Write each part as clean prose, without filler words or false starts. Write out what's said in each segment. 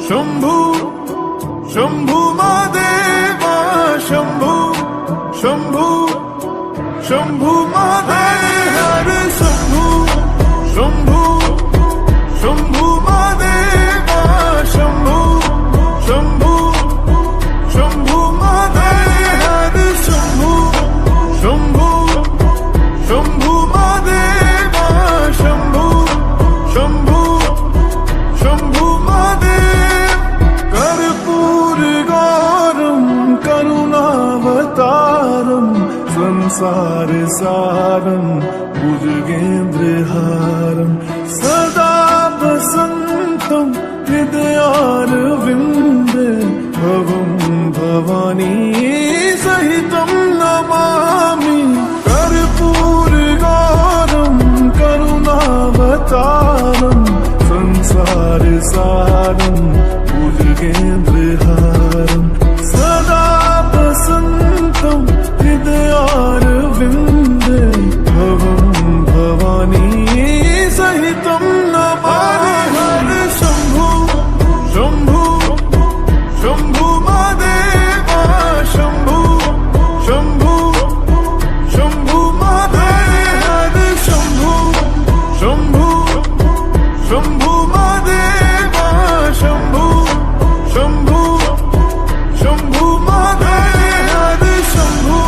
शंभू शंभू महादेवा शंभू शंभू शंभू महादेव हर शंभू शंभू शंभू महादेवा शंभू शंभू शंभू महादेव हर शंभू शंभू शंभू महादेवा शंभू शंभू शंभू महादेव कर्पूर गौरम करुणावतारम संसार सारम भुजगेन्द्रहारम सदा वसंतम हृदयारविंदे भवं भवानी सहितं नमामि कर्पूर गौरम करुणावतारम संसार सारम भुजगेन्द्रहारम सदा वसंतम हृदयारविंदे भवं भवानी सहितं नमामि हर शंभू शंभू शंभू महादेवा शंभू शंभू शंभू महादेव हर शंभू शंभू शंभू महादेवा शंभू शंभू शंभू महादेव हर शंभू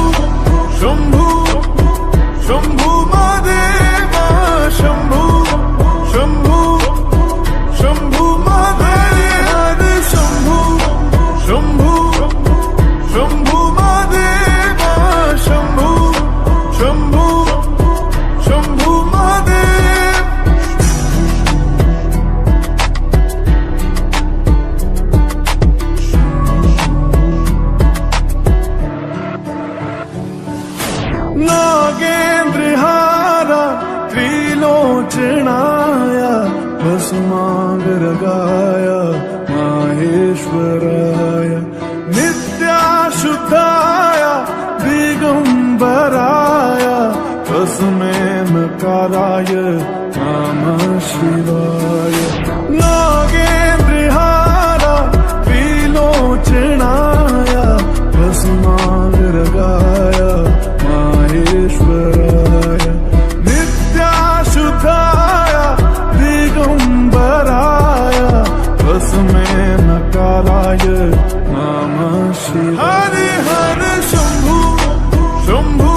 शंभू शंभू महादेवा शंभू शंभू शंभू महादेव हर शंभू शंभू शंभू महादेवा शंभू शंभू शंभू महादेव नागेन्द्रहारा त्रिलोचनाय भस्मांगरागाय माहेश्वराय नित्याशुद्धाय दिगंबराय तस्मै नकाराय नमः शिवाय नागेन्द्रहारा त्रिलोचनाय भस्मांगरागाय माहेश्वराय नित्याशुद्धाय दिगंबराय तस्मै नकाराय नमः शिवाय हर हर शंभू शंभू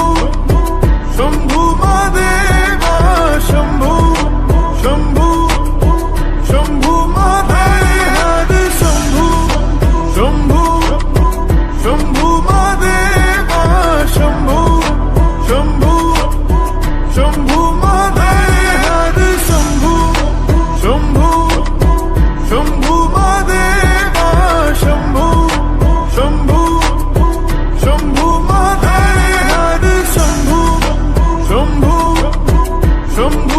शंभू महादेवा शंभू शंभू शंभू महादेव हर शंभू शंभू शंभू महादेवा शंभू शंभू शंभू महादेव हर शंभू शंभू शंभू महादेवा शंभू शंभू शंभू महादेव हर शंभू शंभू शंभू